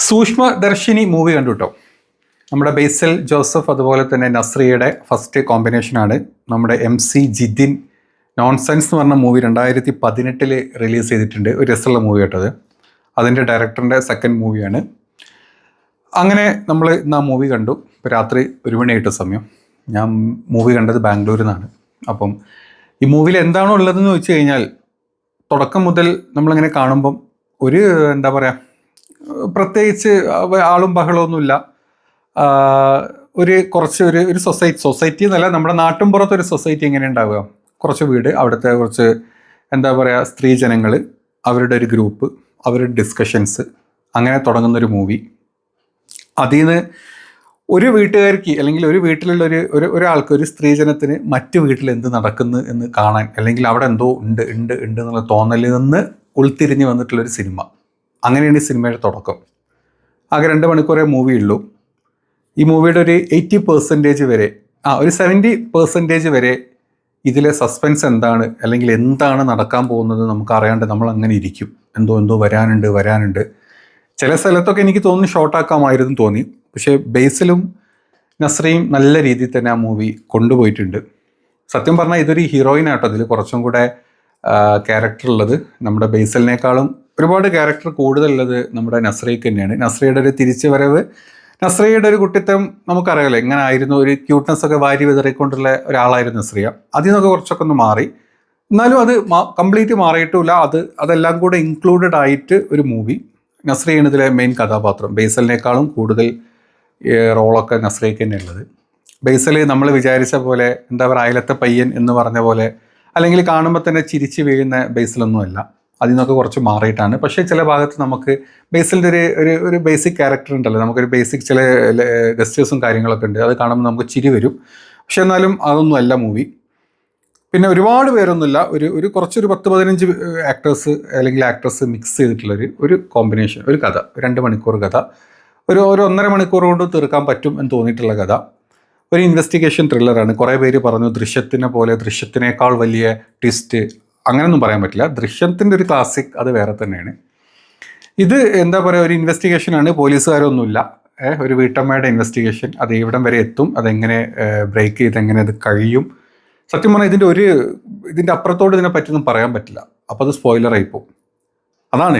Sookshmadarshini movie കണ്ടു കേട്ടോ. നമ്മുടെ ബേസൽ ജോസഫ് അതുപോലെ തന്നെ നസ്രിയയുടെ ഫസ്റ്റ് കോമ്പിനേഷനാണ്. നമ്മുടെ MC ജിതിൻ നോൺസെൻസ് എന്ന് പറഞ്ഞ മൂവി 2018 റിലീസ് ചെയ്തിട്ടുണ്ട്. ഒരു രസമുള്ള മൂവി കേട്ടത്. അതിൻ്റെ ഡയറക്ടറിൻ്റെ സെക്കൻഡ് മൂവിയാണ്. അങ്ങനെ നമ്മൾ ഇന്ന് ആ മൂവി കണ്ടു. ഇപ്പോൾ രാത്രി 1 മണിയായിട്ട് സമയം. ഞാൻ മൂവി കണ്ടത് ബാംഗ്ലൂരിൽ നിന്നാണ്. അപ്പം ഈ മൂവിയിൽ എന്താണോ ഉള്ളതെന്ന് ചോദിച്ചു കഴിഞ്ഞാൽ തുടക്കം മുതൽ നമ്മളിങ്ങനെ കാണുമ്പം ഒരു എന്താ പറയുക, പ്രത്യേകിച്ച് ആളും ബഹളമൊന്നുമില്ല. ഒരു സൊസൈറ്റി എന്നല്ല, നമ്മുടെ നാട്ടിൻപുറത്തൊരു സൊസൈറ്റി എങ്ങനെ ഉണ്ടാവുക, കുറച്ച് വീട്, അവിടുത്തെ കുറച്ച് എന്താ പറയുക സ്ത്രീജനങ്ങൾ, അവരുടെ ഒരു ഗ്രൂപ്പ്, അവരുടെ ഡിസ്കഷൻസ്, അങ്ങനെ തുടങ്ങുന്നൊരു മൂവി. അതിൽ നിന്ന് ഒരു വീട്ടുകാർക്ക് അല്ലെങ്കിൽ ഒരു വീട്ടിലുള്ള ഒരാൾക്ക്, ഒരു സ്ത്രീജനത്തിന് മറ്റു വീട്ടിൽ എന്ത് നടക്കുന്നു എന്ന് കാണാൻ, അല്ലെങ്കിൽ അവിടെ എന്തോ ഉണ്ട് എന്നുള്ള തോന്നലിൽ നിന്ന് ഉൾത്തിരിഞ്ഞ് വന്നിട്ടുള്ളൊരു സിനിമ. അങ്ങനെയാണ് ഈ സിനിമയുടെ തുടക്കം. ആകെ 2 മണിക്കൂറേ മൂവി ഉള്ളൂ. ഈ മൂവിയുടെ ഒരു 80% വരെ, ഒരു 70% വരെ ഇതിലെ സസ്പെൻസ് എന്താണ് അല്ലെങ്കിൽ എന്താണ് നടക്കാൻ പോകുന്നത് നമുക്ക് അറിയാണ്ട് നമ്മൾ അങ്ങനെ ഇരിക്കും. എന്തോ വരാനുണ്ട്. ചില സ്ഥലത്തൊക്കെ എനിക്ക് തോന്നുന്നു ഷോർട്ടാക്കാമായിരുന്നു തോന്നി. പക്ഷേ ബേസിലും നസ്രിയും നല്ല രീതിയിൽ തന്നെ ആ മൂവി കൊണ്ടുപോയിട്ടുണ്ട്. സത്യം പറഞ്ഞാൽ ഇതൊരു ഹീറോയിനാട്ടോ അതിൽ കുറച്ചും കൂടെ ക്യാരക്ടർ ഉള്ളത്. നമ്മുടെ ബേസലിനേക്കാളും ഒരുപാട് ക്യാരക്ടർ കൂടുതലുള്ളത് നമ്മുടെ നസ്രിയക്ക് തന്നെയാണ്. നസ്രിയയുടെ ഒരു തിരിച്ചു വരവ്, നസ്രിയയുടെ ഒരു കുട്ടിത്തം നമുക്കറിയാലോ എങ്ങനെ ആയിരുന്നു. ഒരു ക്യൂട്ട്നെസ് ഒക്കെ വാരി വിതറിക്കൊണ്ടുള്ള ഒരാളായിരുന്നു നസ്രിയ. അതിൽ നിന്നൊക്കെ കുറച്ചൊക്കെ ഒന്ന് മാറി, എന്നാലും അത് കംപ്ലീറ്റ് മാറിയിട്ടില്ല. അതെല്ലാം കൂടെ ഇൻക്ലൂഡഡ് ആയിട്ട് ഒരു മൂവി. നസ്രിയാണ് ഇതിലെ മെയിൻ കഥാപാത്രം. ബേസലിനേക്കാളും കൂടുതൽ റോളൊക്കെ നസ്രിയക്ക് തന്നെ ഉള്ളത്. ബേസൽ നമ്മൾ വിചാരിച്ച പോലെ എന്താ പറയുക, അയലത്തെ പയ്യൻ എന്ന് പറഞ്ഞ പോലെ, അല്ലെങ്കിൽ കാണുമ്പോൾ തന്നെ ചിരിച്ച് വീഴുന്ന ബേസലൊന്നുമല്ല. അതിൽ നിന്നൊക്കെ കുറച്ച് മാറിയിട്ടാണ്. പക്ഷേ ചില ഭാഗത്ത് നമുക്ക് ബേസലിൻ്റെ ഒരു ബേസിക് ക്യാരക്ടർ ഉണ്ടല്ലോ, നമുക്കൊരു ബേസിക് ചില ഗസ്റ്റേഴ്സും കാര്യങ്ങളൊക്കെ ഉണ്ട്. അത് കാണുമ്പോൾ നമുക്ക് ചിരി വരും. പക്ഷെ എന്നാലും അതൊന്നും അല്ല മൂവി. പിന്നെ ഒരുപാട് പേരൊന്നുമില്ല, ഒരു 10-15 ആക്ടേഴ്സ് അല്ലെങ്കിൽ ആക്ട്രസ് മിക്സ് ചെയ്തിട്ടുള്ളൊരു കോമ്പിനേഷൻ, ഒരു കഥ, 2 മണിക്കൂർ കഥ, ഒരു 1.5 മണിക്കൂർ കൊണ്ട് തീർക്കാൻ പറ്റും എന്ന് തോന്നിയിട്ടുള്ള കഥ. ഒരു ഇൻവെസ്റ്റിഗേഷൻ ത്രില്ലറാണ്. കുറേ പേര് പറഞ്ഞു ദൃശ്യത്തിനേക്കാൾ വലിയ ട്വിസ്റ്റ്, അങ്ങനെയൊന്നും പറയാൻ പറ്റില്ല. ദൃശ്യത്തിൻ്റെ ഒരു ക്ലാസിക് അത് വേറെ തന്നെയാണ്. ഇത് എന്താ പറയുക, ഒരു ഇൻവെസ്റ്റിഗേഷനാണ്. പോലീസുകാരൊന്നുമില്ല, ഒരു വീട്ടമ്മയുടെ ഇൻവെസ്റ്റിഗേഷൻ. അത് എവിടം വരെ എത്തും, അതെങ്ങനെ ബ്രേക്ക് ചെയ്ത് എങ്ങനെ അത് കഴിയും. സത്യം പറഞ്ഞാൽ ഇതിൻ്റെ അപ്പുറത്തോട് ഇതിനെ പറ്റിയൊന്നും പറയാൻ പറ്റില്ല. അപ്പോൾ അത് സ്പോയിലറായി പോകും. അതാണ്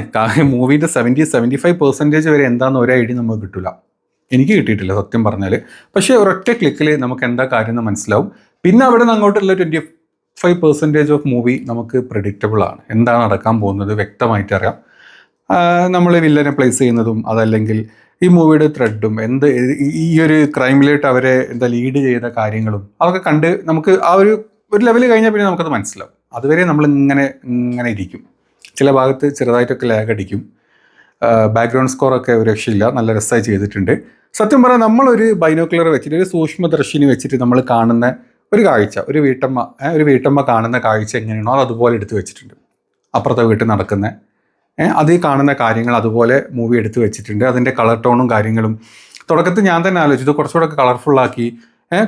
മൂവിൻ്റെ 70-75% വരെ എന്താണെന്ന് ഒരു ഐഡിയ നമുക്ക് കിട്ടില്ല. എനിക്ക് കിട്ടിയിട്ടില്ല സത്യം പറഞ്ഞാൽ. പക്ഷേ ഒരൊറ്റ ക്ലിക്കിൽ നമുക്ക് എന്താ കാര്യം എന്ന് മനസ്സിലാവും. പിന്നെ അവിടെ നിന്ന് അങ്ങോട്ടുള്ള 25% ഓഫ് മൂവി നമുക്ക് പ്രെഡിക്റ്റബിൾ ആണ്. എന്താണ് നടക്കാൻ പോകുന്നത് വ്യക്തമായിട്ട് അറിയാം. നമ്മൾ വില്ലനെ പ്ലേസ് ചെയ്യുന്നതും, അതല്ലെങ്കിൽ ഈ മൂവിയുടെ ത്രെഡും, ഈ ഒരു ക്രൈമിലായിട്ട് അവരെ ലീഡ് ചെയ്ത കാര്യങ്ങളും അതൊക്കെ കണ്ട് നമുക്ക് ആ ഒരു ലെവൽ കഴിഞ്ഞാൽ പിന്നെ നമുക്കത് മനസ്സിലാവും. അതുവരെ നമ്മൾ ഇങ്ങനെ ഇരിക്കും. ചില ഭാഗത്ത് ചെറുതായിട്ടൊക്കെ ലാഗ് അടിക്കും. ബാക്ക്ഗ്രൗണ്ട് സ്കോറൊക്കെ ഒരു രക്ഷയില്ല, നല്ല രസമായി ചെയ്തിട്ടുണ്ട്. സത്യം പറഞ്ഞാൽ നമ്മളൊരു ബൈനോക്കുലർ വെച്ചിട്ട്, ഒരു സൂക്ഷ്മദർശിനി വെച്ചിട്ട് നമ്മൾ കാണുന്ന ഒരു കാഴ്ച, ഒരു വീട്ടമ്മ കാണുന്ന കാഴ്ച എങ്ങനെയാണോ അത് അതുപോലെ എടുത്തു വെച്ചിട്ടുണ്ട്. അപ്പുറത്തെ വീട്ടിൽ നടക്കുന്ന അതിൽ കാണുന്ന കാര്യങ്ങൾ അതുപോലെ മൂവി എടുത്തു വെച്ചിട്ടുണ്ട്. അതിൻ്റെ കളർ ടോണും കാര്യങ്ങളും തുടക്കത്തിൽ ഞാൻ തന്നെ ആലോചിച്ചു കുറച്ചുകൂടെ കളർഫുള്ളാക്കി,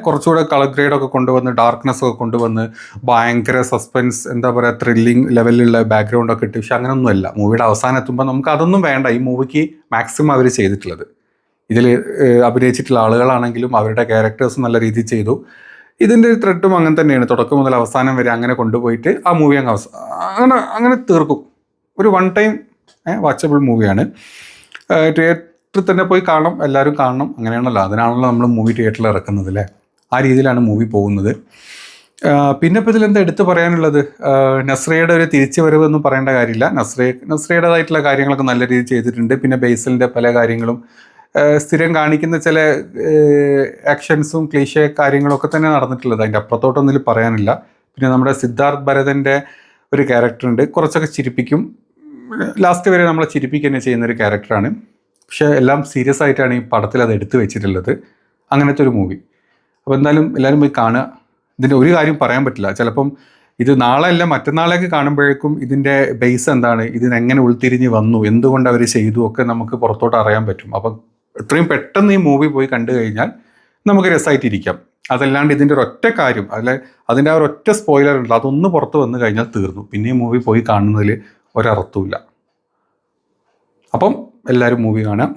കുറച്ചുകൂടെ കളർ ഗ്രേഡൊക്കെ കൊണ്ടുവന്ന്, ഡാർക്ക്നെസ് ഒക്കെ കൊണ്ടുവന്ന്, ഭയങ്കര സസ്പെൻസ് എന്താ പറയുക ത്രില്ലിങ് ലെവലിലുള്ള ബാക്ക്ഗ്രൗണ്ടൊക്കെ ഇട്ട്. പക്ഷെ അങ്ങനെയൊന്നുമല്ല. മൂവിയുടെ അവസാനം എത്തുമ്പോൾ നമുക്ക് അതൊന്നും വേണ്ട. ഈ മൂവിക്ക് മാക്സിമം അവർ ചെയ്തിട്ടുള്ളത്, ഇതിൽ അഭിനയിച്ചിട്ടുള്ള ആളുകളാണെങ്കിലും അവരുടെ ക്യാരക്ടേഴ്സ് നല്ല രീതിയിൽ ചെയ്തു. ഇതിൻ്റെ ത്രെഡും അങ്ങനെ തന്നെയാണ്. തുടക്കം മുതൽ അവസാനം വരെ അങ്ങനെ കൊണ്ടുപോയിട്ട് ആ മൂവി അങ്ങനെ തീർക്കും. ഒരു 1 ടൈം വാച്ചബിൾ മൂവിയാണ്. തിയേറ്ററിൽ തന്നെ പോയി കാണണം, എല്ലാവരും കാണണം. അങ്ങനെയാണല്ലോ, അതിനാണല്ലോ നമ്മൾ മൂവി തിയേറ്ററിൽ ഇറക്കുന്നത് അല്ലേ. ആ രീതിയിലാണ് മൂവി പോകുന്നത്. പിന്നെ ഇപ്പോൾ ഇതിലെന്താ എടുത്തു പറയാനുള്ളത്, നസ്രിയയുടെ ഒരു തിരിച്ചു വരവൊന്നും പറയേണ്ട കാര്യമില്ല. നസ്രിയയുടേതായിട്ടുള്ള കാര്യങ്ങളൊക്കെ നല്ല രീതിയിൽ ചെയ്തിട്ടുണ്ട്. പിന്നെ ബേസലിൻ്റെ പല കാര്യങ്ങളും സ്ഥിരം കാണിക്കുന്ന ചില ആക്ഷൻസും ക്ലീഷേ കാര്യങ്ങളൊക്കെ തന്നെ നടന്നിട്ടുള്ളത്. അതിൻ്റെ അപ്പുറത്തോട്ടൊന്നും ഇതിൽ പറയാനില്ല. പിന്നെ നമ്മുടെ സിദ്ധാർത്ഥ് ഭരതൻ്റെ ഒരു ക്യാരക്ടറുണ്ട്, കുറച്ചൊക്കെ ചിരിപ്പിക്കും. ലാസ്റ്റ് വരെ നമ്മളെ ചിരിപ്പിക്കുക തന്നെ ചെയ്യുന്നൊരു ക്യാരക്ടറാണ്. പക്ഷേ എല്ലാം സീരിയസ് ആയിട്ടാണ് ഈ പടത്തിൽ അത് എടുത്തു വെച്ചിട്ടുള്ളത്. അങ്ങനത്തെ ഒരു മൂവി. അപ്പോൾ എന്തായാലും എല്ലാവരും പോയി കാണുക. ഇതിൻ്റെ ഒരു കാര്യം പറയാൻ പറ്റില്ല. ചിലപ്പം ഇത് നാളെ അല്ല മറ്റന്നാളേക്ക് കാണുമ്പോഴേക്കും ഇതിൻ്റെ ബേസ് എന്താണ്, ഇതിനെങ്ങനെ ഉൾത്തിരിഞ്ഞ് വന്നു, എന്തുകൊണ്ട് അവർ ചെയ്തു ഒക്കെ നമുക്ക് പുറത്തോട്ട് അറിയാൻ പറ്റും. അപ്പം എത്രയും പെട്ടെന്ന് ഈ മൂവി പോയി കണ്ടു കഴിഞ്ഞാൽ നമുക്ക് രസമായിട്ടിരിക്കാം. അതല്ലാണ്ട് ഇതിൻ്റെ ഒരൊറ്റ കാര്യം, അതിൻ്റെ ആ ഒരൊറ്റ സ്പോയിലർ ഉണ്ടല്ലോ, അതൊന്ന് പുറത്ത് വന്നു കഴിഞ്ഞാൽ തീർന്നു. പിന്നെ ഈ മൂവി പോയി കാണുന്നതിൽ ഒരർത്ഥവുമില്ല. അപ്പം എല്ലാവരും മൂവി കാണുക.